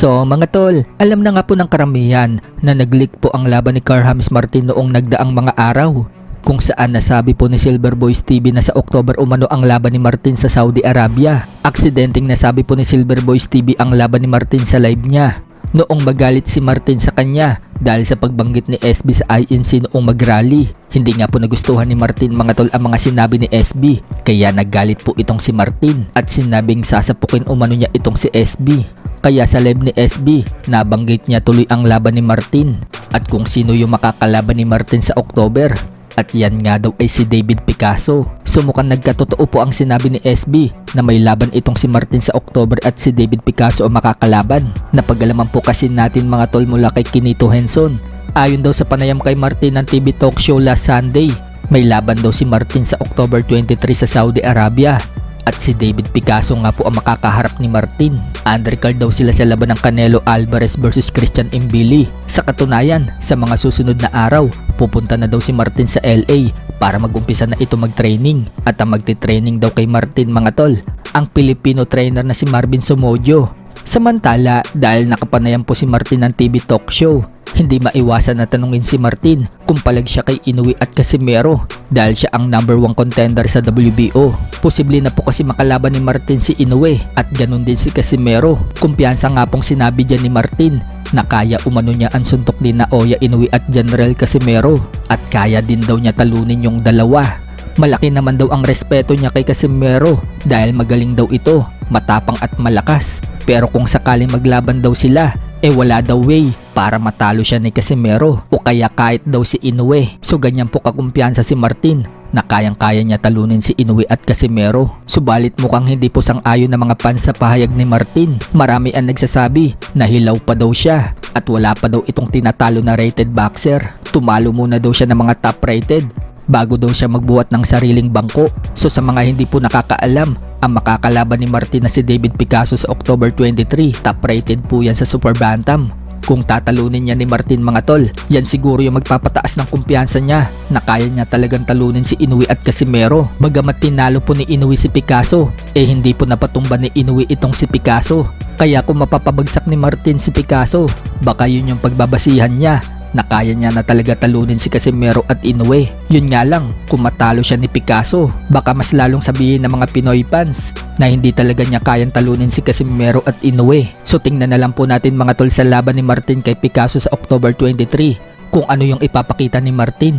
So mga tol, alam na nga po ng karamihan na nag-leak po ang laban ni Carl-James Martin noong nagdaang mga araw, kung saan nasabi po ni Silver Boys TV na sa October umano ang laban ni Martin sa Saudi Arabia. Aksidenteng nasabi po ni Silver Boys TV ang laban ni Martin sa live niya noong magalit si Martin sa kanya dahil sa pagbanggit ni SB sa INC noong mag-rally. Hindi nga po nagustuhan ni Martin mga tol ang mga sinabi ni SB, kaya naggalit po itong si Martin at sinabing sasapukin umano niya itong si SB. Kaya sa live ni SB, nabanggit niya tuloy ang laban ni Martin at kung sino yung makakalaban ni Martin sa October. At yan nga daw ay si David Picasso. So mukhang nagkatotoo po ang sinabi ni SB na may laban itong si Martin sa October at si David Picasso ang makakalaban. Napag-alaman po kasi natin mga tol mula kay Kinito Henson. Ayon daw sa panayam kay Martin ng TV talk show last Sunday, may laban daw si Martin sa October 23 sa Saudi Arabia. At si David Picasso nga po ang makakaharap ni Martin. Undercard daw sila sa laban ng Canelo Alvarez versus Christian Mbili. Sa katunayan, sa mga susunod na araw, pupunta na daw si Martin sa LA para mag-umpisa na ito mag-training. At ang magti-training daw kay Martin mga tol, ang Filipino trainer na si Marvin Somodio. Samantala, dahil nakapanayan po si Martin ng TV talk show, hindi maiwasan na tanungin si Martin kung palag siya kay Inoue at Casimero dahil siya ang number 1 contender sa WBO. Posible na po kasi makalaban ni Martin si Inoue at ganun din si Casimero. Kumpiyansa nga pong sinabi dyan ni Martin na kaya umano niya ang suntok ni Naoya Inoue at General Casimero at kaya din daw niya talunin yung dalawa. Malaki naman daw ang respeto niya kay Casimero dahil magaling daw ito, matapang at malakas. Pero kung sakaling maglaban daw sila, wala daw way para matalo siya ni Casimero o kaya kahit daw si Inoue. So ganyan po kakumpiyansa si Martin na kayang-kaya niya talunin si Inoue at Casimero. Subalit mukhang hindi po sang-ayon ng mga fans sa pahayag ni Martin. Marami ang nagsasabi na hilaw pa daw siya at wala pa daw itong tinatalo na rated boxer. Tumalo muna daw siya ng mga top rated bago daw siya magbuhat ng sariling bangko. So sa mga hindi po nakakaalam, ang makakalaban ni Martin na si David Picasso sa October 23, top rated po yan sa Super Bantam. Kung tatalunin niya ni Martin mga tol, yan siguro yung magpapataas ng kumpiyansa niya na kaya niya talagang talunin si Inoue at Casimero. Bagamat tinalo po ni Inoue si Picasso, hindi po napatumba ni Inoue itong si Picasso. Kaya kung mapapabagsak ni Martin si Picasso, baka yun yung pagbabasihan niya na kaya niya na talaga talunin si Casimero at Inoue. Yun nga lang, kung matalo siya ni Picasso, baka mas lalong sabihin ng mga Pinoy fans na hindi talaga niya kayang talunin si Casimero at Inoue. So tingnan na lang po natin mga tol sa laban ni Martin kay Picasso sa October 23 kung ano yung ipapakita ni Martin.